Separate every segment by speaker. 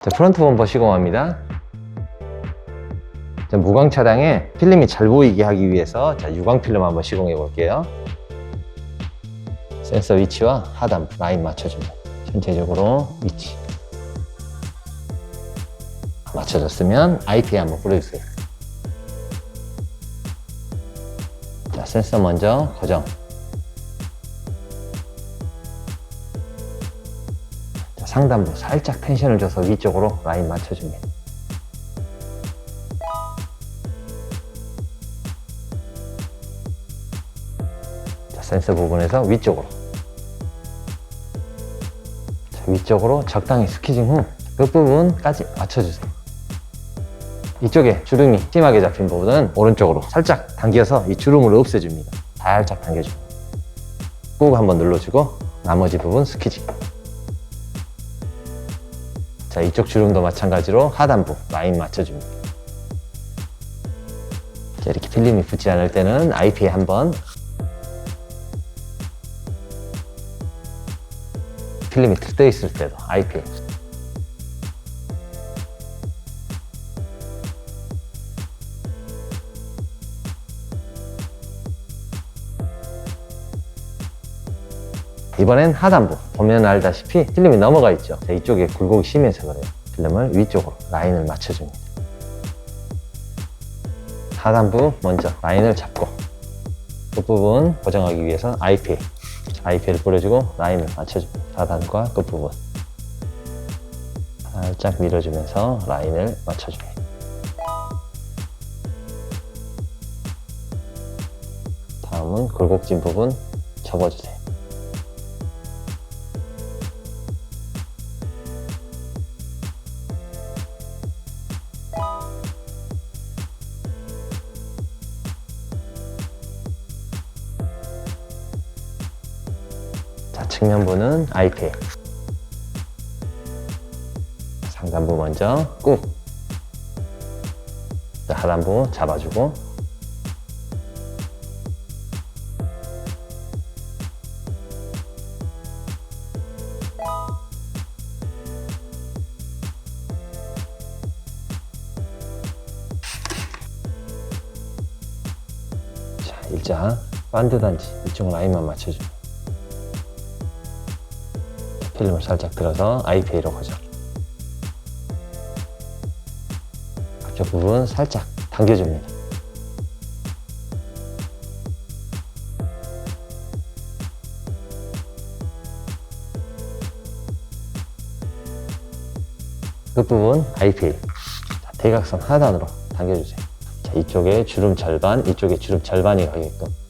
Speaker 1: 자, 프론트 범퍼 시공합니다. 자, 무광 차량에 필름이 잘 보이게 하기 위해서 유광 필름 한번 시공해 볼게요. 센서 위치와 하단 라인 맞춰줍니다. 전체적으로 위치 맞춰졌으면 IP에 한번 뿌려주세요. 자, 센서 먼저 고정. 자, 상단부 살짝 텐션을 줘서 위쪽으로 라인 맞춰줍니다. 자, 센서 부분에서 위쪽으로. 자, 위쪽으로 적당히 스퀴징 후 끝부분까지 맞춰주세요. 이쪽에 주름이 심하게 잡힌 부분은 오른쪽으로 살짝 당겨서 이 주름을 없애줍니다. 살짝 당겨줍니다. 꾹 한번 눌러주고 나머지 부분 스퀴징. 자, 이쪽 주름도 마찬가지로 하단부 라인 맞춰줍니다. 자, 이렇게 필름이 붙지 않을 때는 IP에 한번, 필름이 들떠 있을 때도 IP에. 이번엔 하단부 보면 알다시피 필름이 넘어가 있죠. 자, 이쪽에 굴곡이 심해서 그래요. 필름을 위쪽으로 라인을 맞춰줍니다. 하단부 먼저 라인을 잡고 끝부분 고정하기 위해서 IP를 뿌려주고 라인을 맞춰줍니다. 하단과 끝부분 살짝 밀어주면서 라인을 맞춰줍니다. 다음은 굴곡진 부분 접어주세요. 자, 측면부는 IPA. 상단부 먼저 꾹. 자, 하단부 잡아주고. 자, 일자 반드 단지 이쪽 라인만 맞춰줍니다. 필름을 살짝 들어서 IPA로 고정. 앞쪽 부분 살짝 당겨줍니다. 끝부분 IPA. 자, 대각선 하단으로 당겨주세요. 자, 이쪽에 주름 절반, 이쪽에 주름 절반이 가게끔.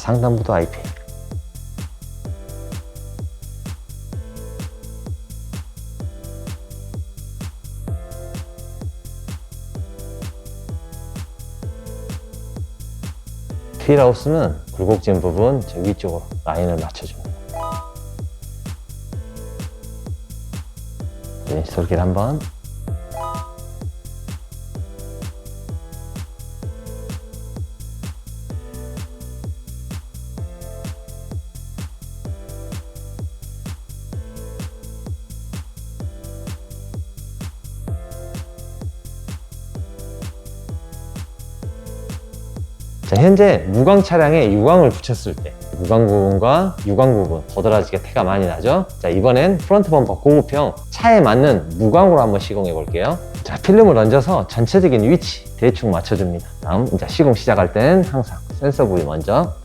Speaker 1: 상단부도 IP. 휠하우스는 굴곡진 부분 저 위쪽으로 라인을 맞춰줍니다. 네, 솔길 한번. 자, 현재 무광 차량에 유광을 붙였을 때 무광 부분과 유광 부분 도드라지게 태가 많이 나죠. 자, 이번엔 프론트 범퍼 고급형 차에 맞는 무광으로 한번 시공해 볼게요. 자, 필름을 얹어서 전체적인 위치 대충 맞춰줍니다. 다음 이제 시공 시작할 때는 항상 센서 부위 먼저.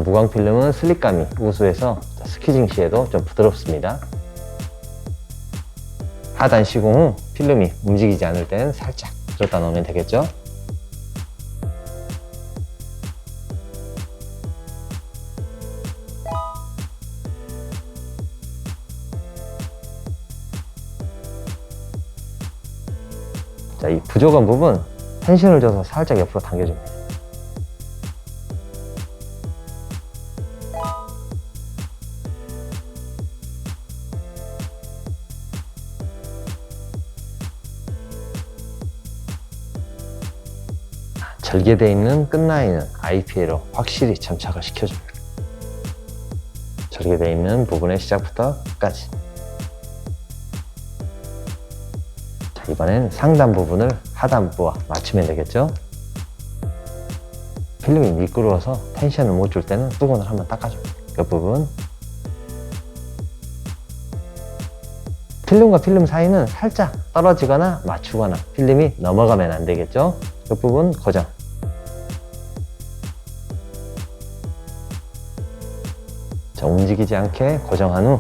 Speaker 1: 무광 필름은 슬립감이 우수해서 스퀴징 시에도 좀 부드럽습니다. 하단 시공 후 필름이 움직이지 않을 때는 살짝 들었다 놓으면 되겠죠. 자, 이 부족한 부분 텐션을 줘서 살짝 옆으로 당겨줍니다. 절개되어 있는 끝라인은 IPA로 확실히 점착을 시켜줍니다. 절개되어 있는 부분의 시작부터 끝까지. 자, 이번엔 상단 부분을 하단부와 맞추면 되겠죠? 필름이 미끄러워서 텐션을 못 줄 때는 수건을 한번 닦아줍니다. 그 부분. 필름과 필름 사이는 살짝 떨어지거나 맞추거나 필름이 넘어가면 안 되겠죠? 그 부분 고정. 자, 움직이지 않게 고정한 후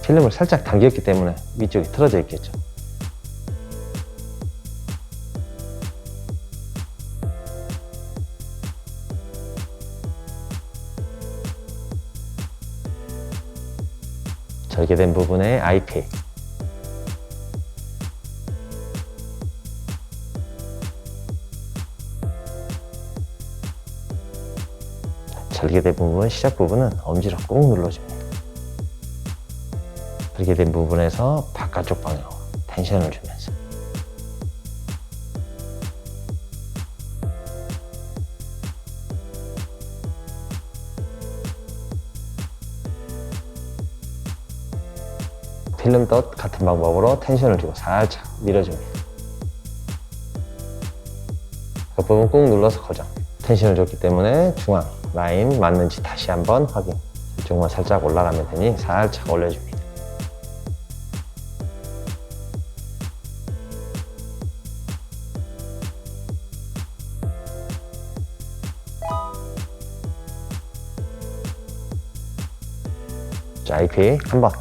Speaker 1: 필름을 살짝 당겼기 때문에 위쪽이 틀어져 있겠죠. 절개된 부분에 IPA. 절개된 부분, 시작 부분은 엄지로 꾹 눌러줍니다. 절개된 부분에서 바깥쪽 방향으로 텐션을 주면서 필름 덧 같은 방법으로 텐션을 주고 살짝 밀어줍니다. 그 부분 꾹 눌러서 고정. 텐션을 줬기 때문에 중앙 라인 맞는지 다시 한번 확인. 이쪽만 살짝 올라가면 되니 살짝 올려줍니다. 자, IP 한번.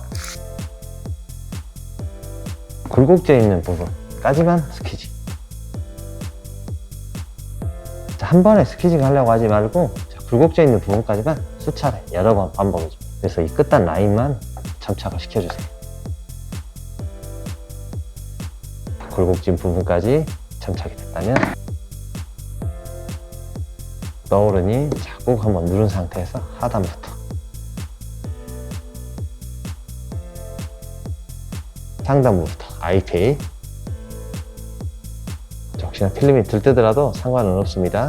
Speaker 1: 굴곡져 있는 부분까지만 스퀴징. 자, 한 번에 스퀴징 하려고 하지 말고 굴곡져 있는 부분까지만 수차례 여러 번 반복해줍니다. 그래서 이 끝단 라인만 점착을 시켜주세요. 굴곡진 부분까지 점착이 됐다면 너울은이 자꾸 한번 누른 상태에서 하단부터 상단부부터 IPA. 혹시나 필름이 들뜨더라도 상관은 없습니다.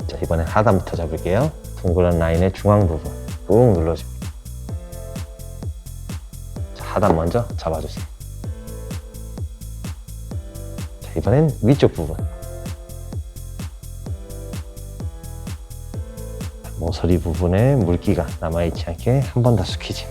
Speaker 1: 자, 이번엔 하단부터 잡을게요. 둥그런 라인의 중앙 부분 꾹 눌러줍니다. 자, 하단 먼저 잡아주세요. 자, 이번엔 위쪽 부분. 모서리 부분에 물기가 남아있지 않게 한 번 더 스퀴징.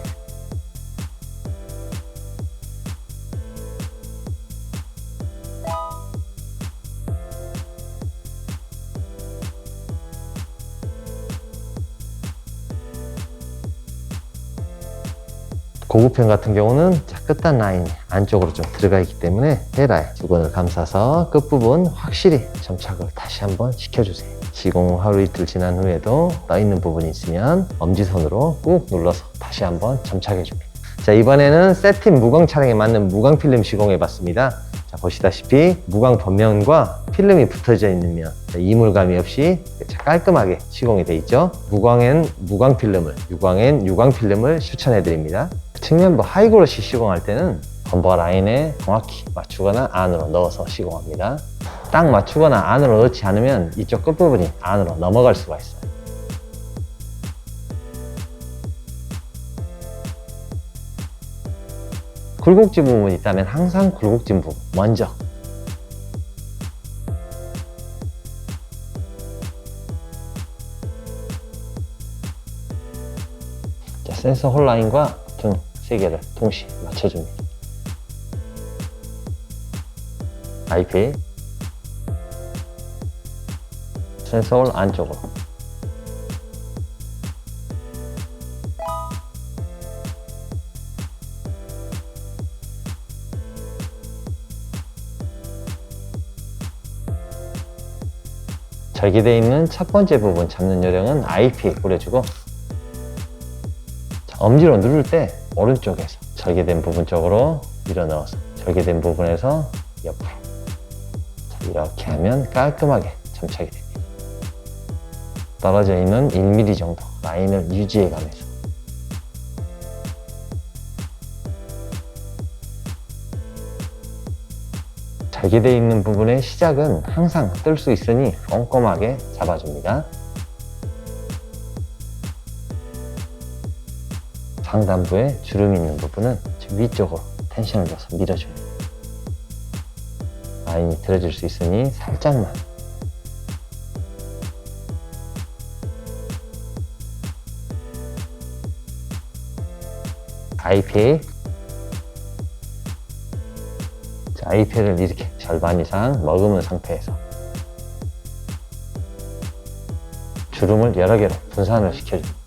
Speaker 1: 고급형 같은 경우는 끝단 라인이 안쪽으로 좀 들어가 있기 때문에 헤라에 주근을 감싸서 끝부분 확실히 점착을 다시 한번 시켜주세요. 시공 후 하루 이틀 지난 후에도 떠있는 부분이 있으면 엄지손으로 꾹 눌러서 다시 한번 점착해줍니다. 자, 이번에는 세팅 무광 차량에 맞는 무광 필름 시공해봤습니다. 자, 보시다시피 무광 겉면과 필름이 붙어져 있는 면, 이물감이 없이 깔끔하게 시공이 되어 있죠. 무광엔 무광 필름을, 유광엔 유광 필름을 추천해드립니다. 측면부 하이그로시 시공할 때는 범버 라인에 정확히 맞추거나 안으로 넣어서 시공합니다. 딱 맞추거나 안으로 넣지 않으면 이쪽 끝부분이 안으로 넘어갈 수가 있어요. 굴곡진 부분이 있다면 항상 굴곡진 부분 먼저. 자, 센서 홀 라인과 등 세 개를 동시에 맞춰줍니다. IP 센서 홀 안쪽으로. 절개되어 있는 첫 번째 부분 잡는 요령은 IP 뿌려주고, 자, 엄지로 누를 때 오른쪽에서 절개된 부분 쪽으로 밀어 넣어서 절개된 부분에서 옆으로. 자, 이렇게 하면 깔끔하게 점착이 됩니다. 떨어져 있는 1mm 정도 라인을 유지해 가면서. 자, 절개되어 있는 부분의 시작은 항상 뜰 수 있으니 꼼꼼하게 잡아줍니다. 상단부에 주름이 있는 부분은 위쪽으로 텐션을 줘서 밀어줍니다. 라인이 들어질 수 있으니 살짝만. IPA. 자, IPA를 이렇게 절반 이상 머금은 상태에서 주름을 여러 개로 분산을 시켜줍니다.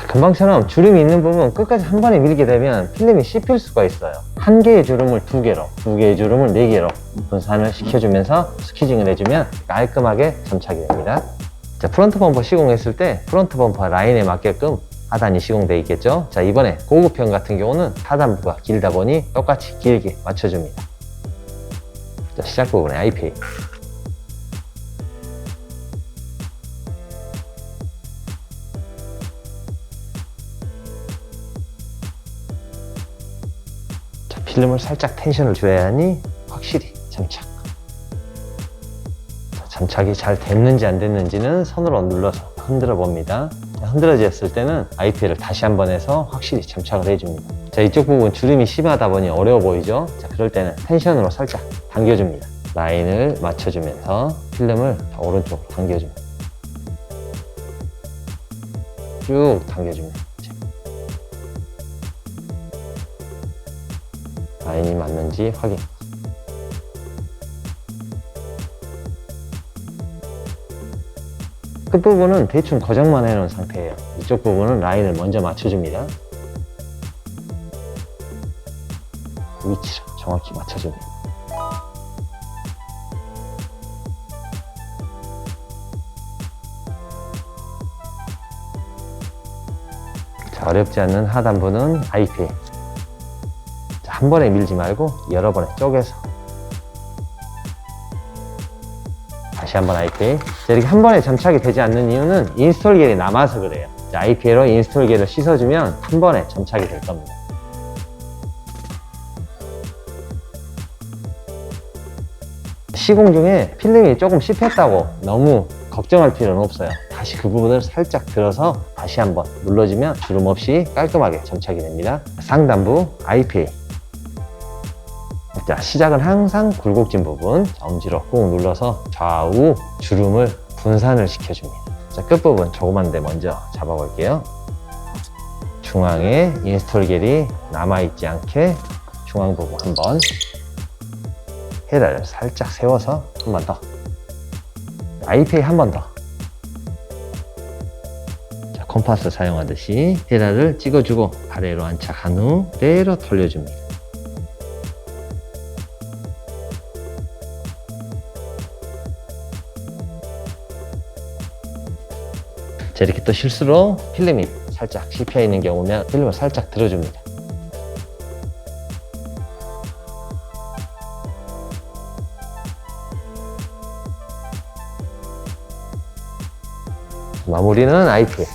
Speaker 1: 금방처럼 주름이 있는 부분 끝까지 한 번에 밀게 되면 필름이 씹힐 수가 있어요. 한 개의 주름을 두 개로, 두 개의 주름을 네 개로 분산을 시켜주면서 스퀴징을 해주면 깔끔하게 점착이 됩니다. 자, 프론트 범퍼 시공했을 때 프론트 범퍼 라인에 맞게끔 하단이 시공되어 있겠죠. 자, 이번에 고급형 같은 경우는 하단부가 길다 보니 똑같이 길게 맞춰줍니다. 자, 시작 부분에 IPA. 필름을 살짝 텐션을 줘야 하니 확실히 점착. 점착이 잘 됐는지 안 됐는지는 손으로 눌러서 흔들어 봅니다. 흔들어졌을 때는 IPA를 다시 한번 해서 확실히 점착을 해줍니다. 자, 이쪽 부분 주름이 심하다 보니 어려워 보이죠? 자, 그럴 때는 텐션으로 살짝 당겨줍니다. 라인을 맞춰주면서 필름을 더 오른쪽으로 당겨줍니다. 쭉 당겨줍니다. 라인이 맞는지 확인. 끝부분은 대충 고정만 해놓은 상태예요. 이쪽 부분은 라인을 먼저 맞춰줍니다. 위치를 정확히 맞춰줍니다. 자, 어렵지 않는 하단부는 IPA. 한 번에 밀지 말고 여러 번에 쪼개서 다시 한번 IPA. 자, 이렇게 한 번에 점착이 되지 않는 이유는 인스톨 겔이 남아서 그래요. 자, IPA로 인스톨 겔을 씻어주면 한 번에 점착이 될 겁니다. 시공 중에 필름이 조금 씹혔다고 너무 걱정할 필요는 없어요. 다시 그 부분을 살짝 들어서 다시 한번 눌러주면 주름 없이 깔끔하게 점착이 됩니다. 상단부 IPA. 자, 시작은 항상 굴곡진 부분 엄지로 꾹 눌러서 좌우 주름을 분산을 시켜줍니다. 자, 끝부분 조그만 데 먼저 잡아볼게요. 중앙에 인스톨 겔이 남아있지 않게 중앙 부분 한번 헤라를 살짝 세워서 한 번 더. IPA 한 번 더. 자, 컴파스 사용하듯이 헤라를 찍어주고 아래로 안착한 후 그대로 돌려줍니다. 자, 이렇게 또 실수로 필름이 살짝 씹혀 있는 경우면 필름을 살짝 들어줍니다. 마무리는 IPA.